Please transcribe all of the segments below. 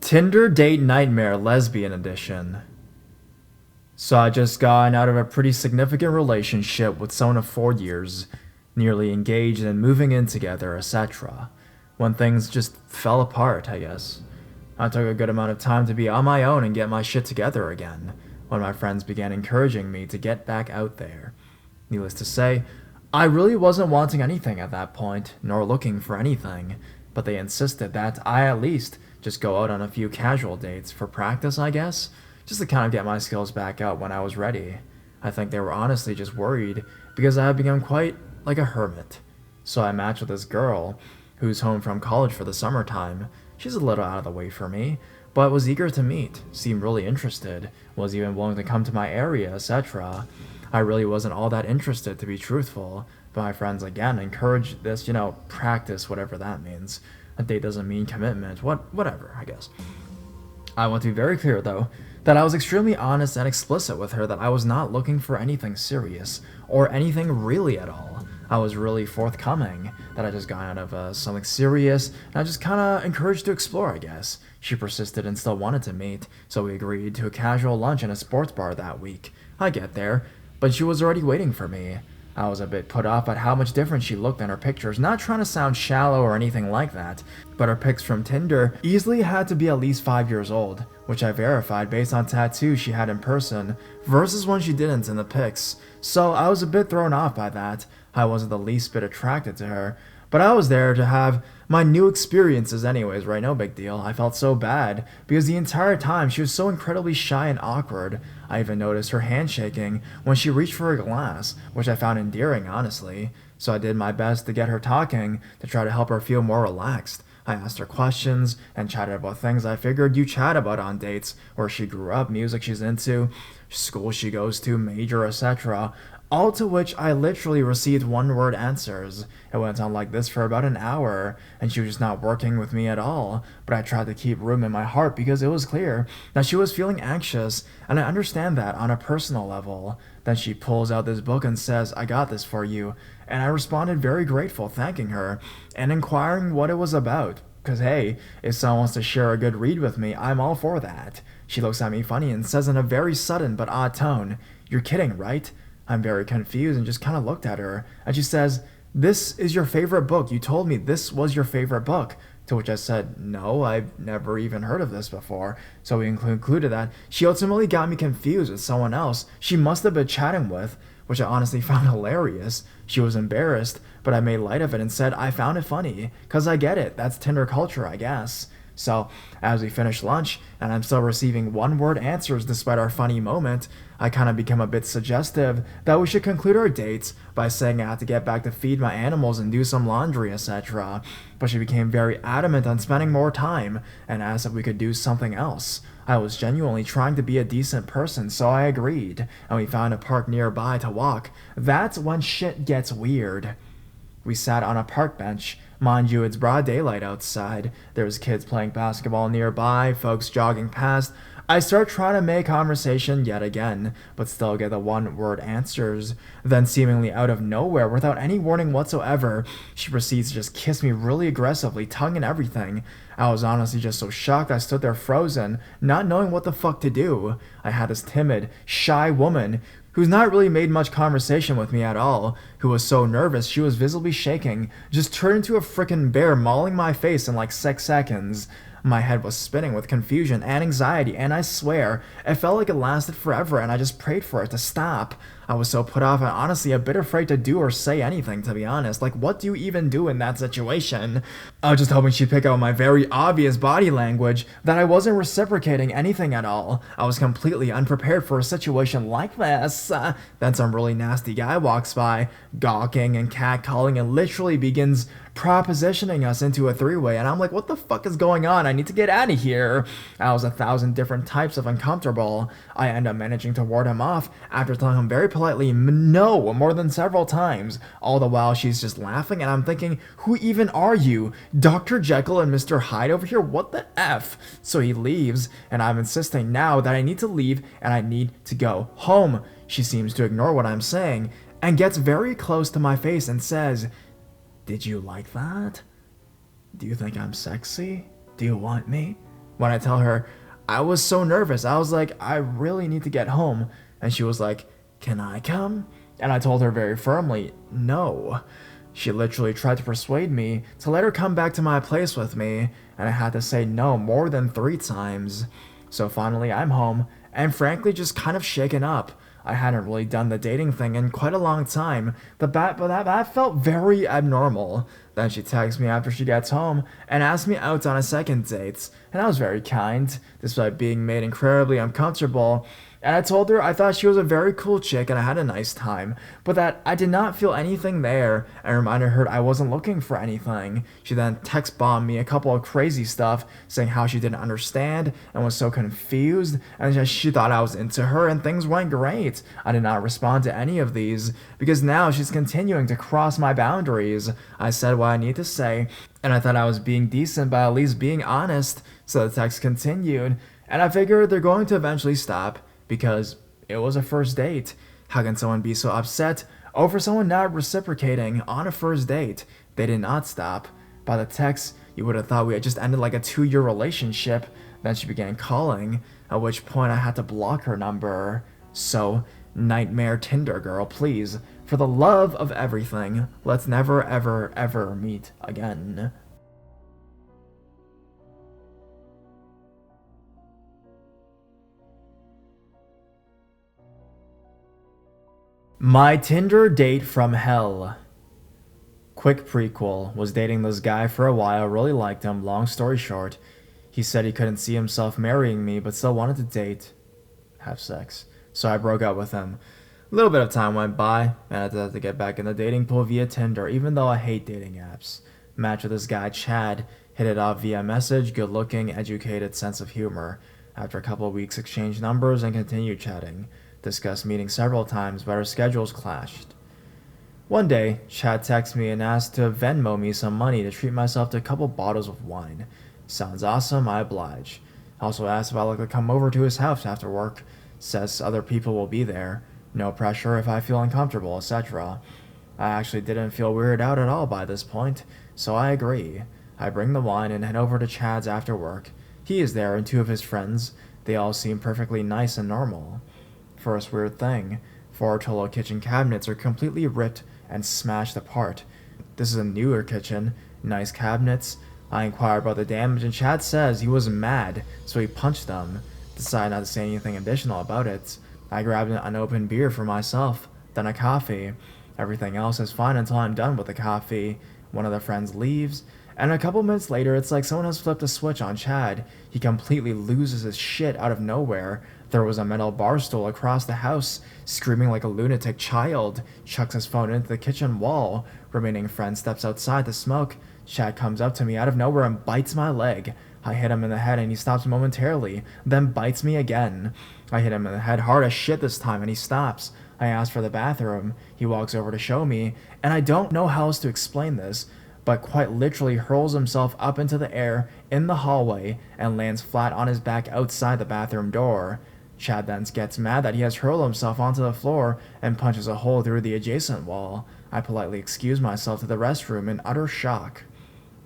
Tinder Date Nightmare Lesbian Edition. So I just gotten out of a pretty significant relationship with someone of 4 years, nearly engaged and moving in together, etc. When things just fell apart, I guess. I took a good amount of time to be on my own and get my shit together again, when my friends began encouraging me to get back out there. Needless to say, I really wasn't wanting anything at that point, nor looking for anything, but they insisted that I at least just go out on a few casual dates for practice, I guess, just to kind of get my skills back up when I was ready. I think they were honestly just worried because I had become quite like a hermit. So I matched with this girl who's home from college for the summertime. She's a little out of the way for me, but was eager to meet, seemed really interested, was even willing to come to my area, etc. I really wasn't all that interested, to be truthful, but my friends again encouraged this, practice, whatever that means. A date doesn't mean commitment, whatever, I guess. I want to be very clear, though, that I was extremely honest and explicit with her that I was not looking for anything serious, or anything really at all. I was really forthcoming, that I just got out of something serious, and I just kinda encouraged to explore, I guess. She persisted and still wanted to meet, so we agreed to a casual lunch in a sports bar that week. I get there, but she was already waiting for me. I was a bit put off at how much different she looked in her pictures, not trying to sound shallow or anything like that, but her pics from Tinder easily had to be at least 5 years old, which I verified based on tattoos she had in person versus one she didn't in the pics, so I was a bit thrown off by that. I wasn't the least bit attracted to her, but I was there to have my new experiences anyways, right? No big deal. I felt so bad because the entire time she was so incredibly shy and awkward. I even noticed her handshaking when she reached for a glass, which I found endearing, honestly. So I did my best to get her talking to try to help her feel more relaxed. I asked her questions and chatted about things I figured you chat about on dates, where she grew up, music she's into, school she goes to, major, etc. All to which I literally received one-word answers. It went on like this for about an hour, and she was just not working with me at all, but I tried to keep room in my heart because it was clear that she was feeling anxious, and I understand that on a personal level. Then she pulls out this book and says, "I got this for you," and I responded very grateful, thanking her, and inquiring what it was about. Cause hey, if someone wants to share a good read with me, I'm all for that. She looks at me funny and says in a very sudden but odd tone, "You're kidding, right?" I'm very confused and just kind of looked at her, and she says, "This is your favorite book. You told me this was your favorite book." To which I said, "No, I've never even heard of this before." So we concluded that she ultimately got me confused with someone else she must have been chatting with, which I honestly found hilarious. She was embarrassed, but I made light of it and said I found it funny, cause I get it, that's Tinder culture, I guess. So, as we finish lunch, and I'm still receiving one-word answers despite our funny moment, I kind of become a bit suggestive that we should conclude our dates by saying I have to get back to feed my animals and do some laundry, etc. But she became very adamant on spending more time, and asked if we could do something else. I was genuinely trying to be a decent person, so I agreed, and we found a park nearby to walk. That's when shit gets weird. We sat on a park bench. Mind you, it's broad daylight outside. There was kids playing basketball nearby, folks jogging past. I start trying to make conversation yet again, but still get the one-word answers. Then, seemingly out of nowhere, without any warning whatsoever, she proceeds to just kiss me really aggressively, tongue and everything. I was honestly just so shocked I stood there frozen, not knowing what the fuck to do. I had this timid, shy woman who's not really made much conversation with me at all, who was so nervous she was visibly shaking, just turned into a frickin' bear mauling my face in like 6 seconds. My head was spinning with confusion and anxiety, and I swear, it felt like it lasted forever, and I just prayed for it to stop. I was so put off and honestly a bit afraid to do or say anything, to be honest. Like, what do you even do in that situation? I was just hoping she'd pick out my very obvious body language, that I wasn't reciprocating anything at all. I was completely unprepared for a situation like this. Then some really nasty guy walks by, gawking and catcalling, and literally begins propositioning us into a three-way, and I'm like, what the fuck is going on? I need to get out of here. I was 1,000 different types of uncomfortable. I end up managing to ward him off after telling him very politely no more than several times. All the while she's just laughing, and I'm thinking, who even are you? Dr. Jekyll and Mr. Hyde over here? What the F? So he leaves, and I'm insisting now that I need to leave and I need to go home. She seems to ignore what I'm saying and gets very close to my face and says, "Did you like that? Do you think I'm sexy? Do you want me?" When I tell her, I was so nervous. I was like, I really need to get home. And she was like, can I come? And I told her very firmly, no. She literally tried to persuade me to let her come back to my place with me, and I had to say no more than 3 times. So finally, I'm home, and frankly, just kind of shaken up. I hadn't really done the dating thing in quite a long time, but that felt very abnormal. Then she texts me after she gets home and asks me out on a second date, and I was very kind, despite being made incredibly uncomfortable. And I told her I thought she was a very cool chick and I had a nice time, but that I did not feel anything there, and reminded her I wasn't looking for anything. She then text bombed me a couple of crazy stuff, saying how she didn't understand and was so confused, and that she thought I was into her and things went great. I did not respond to any of these, because now she's continuing to cross my boundaries. I said what I need to say, and I thought I was being decent by at least being honest, so the text continued, and I figured they're going to eventually stop, because it was a first date. How can someone be so upset over someone not reciprocating on a first date? They did not stop. By the text, you would have thought we had just ended like a 2-year relationship. Then she began calling, at which point I had to block her number. So, nightmare Tinder girl, please, for the love of everything, let's never ever ever meet again. My Tinder date from hell. Quick prequel. Was dating this guy for a while, really liked him. Long story short, he said he couldn't see himself marrying me, but still wanted to date, have sex. So I broke up with him. A little bit of time went by, and I had to get back in the dating pool via Tinder, even though I hate dating apps. Matched with this guy, Chad. Hit it off via message, good looking, educated, sense of humor. After a couple of weeks, exchanged numbers and continued chatting. Discussed meeting several times, but our schedules clashed. One day, Chad texted me and asked to Venmo me some money to treat myself to a couple bottles of wine. Sounds awesome, I oblige. Also asked if I'd like to come over to his house after work. Says other people will be there. No pressure if I feel uncomfortable, etc. I actually didn't feel weirded out at all by this point, so I agree. I bring the wine and head over to Chad's after work. He is there and 2 of his friends. They all seem perfectly nice and normal. First weird thing, 4 total kitchen cabinets are completely ripped and smashed apart. This is a newer kitchen, nice cabinets. I inquire about the damage and Chad says he was mad, so he punched them. Decided not to say anything additional about it. I grabbed an unopened beer for myself, then a coffee. Everything else is fine until I'm done with the coffee. One of the friends leaves, and a couple minutes later it's like someone has flipped a switch on Chad. He completely loses his shit out of nowhere. There was a metal bar stool across the house, screaming like a lunatic child, chucks his phone into the kitchen wall. Remaining friend steps outside to smoke. Chad comes up to me out of nowhere and bites my leg. I hit him in the head and he stops momentarily, then bites me again. I hit him in the head hard as shit this time and he stops. I ask for the bathroom. He walks over to show me, and I don't know how else to explain this, but quite literally hurls himself up into the air in the hallway and lands flat on his back outside the bathroom door. Chad then gets mad that he has hurled himself onto the floor and punches a hole through the adjacent wall. I politely excuse myself to the restroom in utter shock.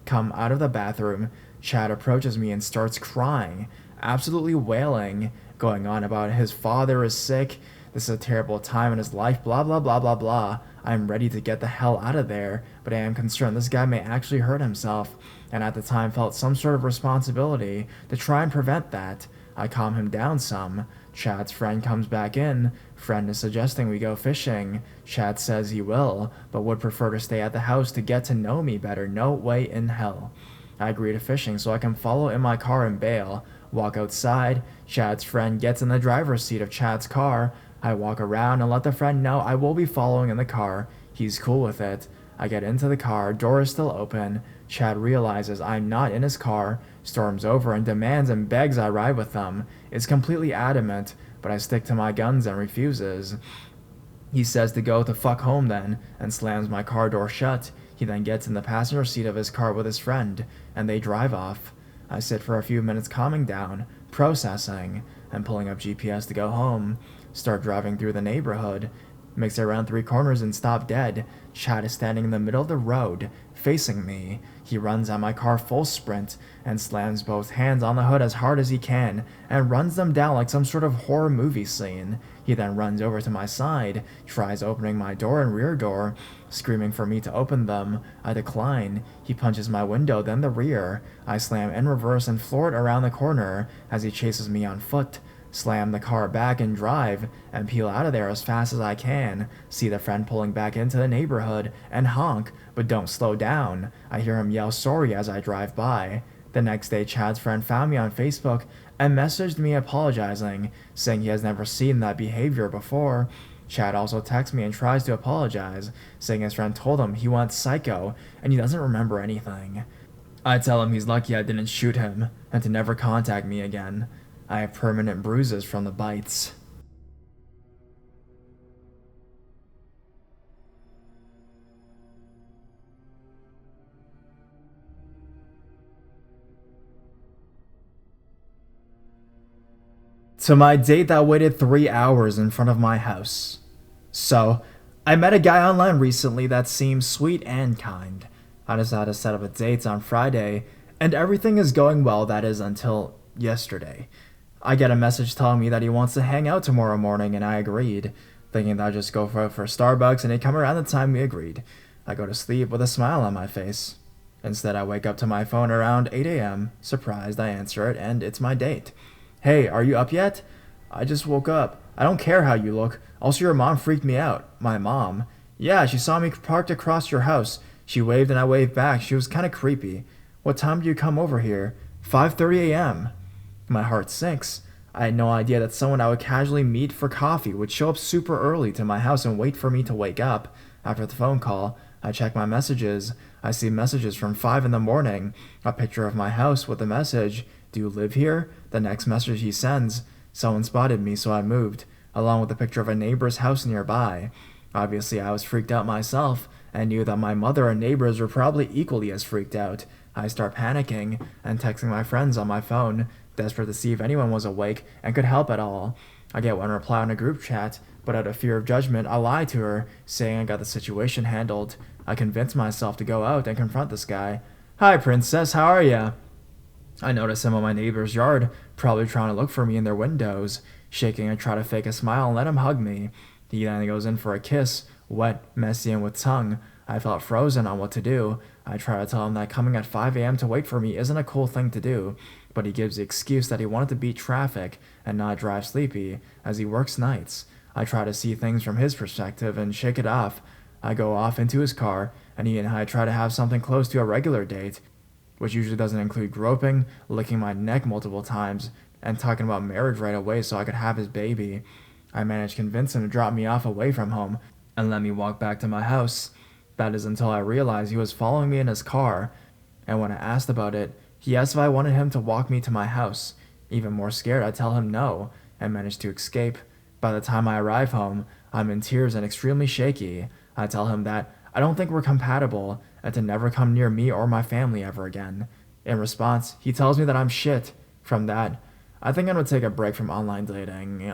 Come out of the bathroom, Chad approaches me and starts crying, absolutely wailing, going on about his father is sick, this is a terrible time in his life, blah blah blah blah blah. I am ready to get the hell out of there, but I am concerned this guy may actually hurt himself, and at the time felt some sort of responsibility to try and prevent that. I calm him down some. Chad's friend comes back in. Friend is suggesting we go fishing. Chad says he will, but would prefer to stay at the house to get to know me better. No way in hell. I agree to fishing so I can follow in my car and bail. Walk outside. Chad's friend gets in the driver's seat of Chad's car. I walk around and let the friend know I will be following in the car. He's cool with it. I get into the car, door is still open. Chad realizes I'm not in his car, storms over and demands and begs I ride with them. Is completely adamant, but I stick to my guns and refuses. He says to go to fuck home then, and slams my car door shut. He then gets in the passenger seat of his car with his friend, and they drive off. I sit for a few minutes calming down, processing, and pulling up GPS to go home. Start driving through the neighborhood. Makes it around 3 corners and stop dead. Chad is standing in the middle of the road, facing me. He runs at my car full sprint and slams both hands on the hood as hard as he can and runs them down like some sort of horror movie scene. He then runs over to my side, tries opening my door and rear door, screaming for me to open them. I decline. He punches my window, then the rear. I slam in reverse and floor it around the corner as he chases me on foot. Slam the car back and drive, and peel out of there as fast as I can. See the friend pulling back into the neighborhood, and honk, but don't slow down. I hear him yell sorry as I drive by. The next day, Chad's friend found me on Facebook and messaged me apologizing, saying he has never seen that behavior before. Chad also texts me and tries to apologize, saying his friend told him he went psycho and he doesn't remember anything. I tell him he's lucky I didn't shoot him, and to never contact me again. I have permanent bruises from the bites. To my date that waited 3 hours in front of my house. So, I met a guy online recently that seemed sweet and kind. I decided to set up a date on Friday, and everything is going well, that is, until yesterday. I get a message telling me that he wants to hang out tomorrow morning, and I agreed, thinking that I'd just go for Starbucks, and he'd come around the time we agreed. I go to sleep with a smile on my face. Instead, I wake up to my phone around 8 a.m. Surprised, I answer it, and it's my date. Hey, are you up yet? I just woke up. I don't care how you look. Also, your mom freaked me out. My mom? Yeah, she saw me parked across your house. She waved and I waved back. She was kind of creepy. What time do you come over here? 5:30 a.m. My heart sinks. I had no idea that someone I would casually meet for coffee would show up super early to my house and wait for me to wake up. After the phone call, I check my messages. I see messages from 5 in the morning. A picture of my house with the message, "Do you live here?" The next message he sends, "Someone spotted me, so I moved," along with a picture of a neighbor's house nearby. Obviously, I was freaked out myself and knew that my mother and neighbors were probably equally as freaked out. I start panicking and texting my friends on my phone, desperate to see if anyone was awake and could help at all. I get one reply on a group chat, but out of fear of judgment, I lie to her, saying I got the situation handled. I convince myself to go out and confront this guy. "Hi, princess, how are ya?" I notice him on my neighbor's yard, probably trying to look for me in their windows. Shaking, I try to fake a smile and let him hug me. He then goes in for a kiss, wet, messy, and with tongue. I felt frozen on what to do. I try to tell him that coming at 5 a.m. to wait for me isn't a cool thing to do, but he gives the excuse that he wanted to beat traffic and not drive sleepy, as he works nights. I try to see things from his perspective and shake it off. I go off into his car, and he and I try to have something close to a regular date, which usually doesn't include groping, licking my neck multiple times, and talking about marriage right away so I could have his baby. I managed to convince him to drop me off away from home and let me walk back to my house. That is until I realized he was following me in his car, and when I asked about it, he asked if I wanted him to walk me to my house. Even more scared, I tell him no, and manage to escape. By the time I arrive home, I'm in tears and extremely shaky. I tell him that I don't think we're compatible, and to never come near me or my family ever again. In response, he tells me that I'm shit. From that, I think I'm gonna take a break from online dating.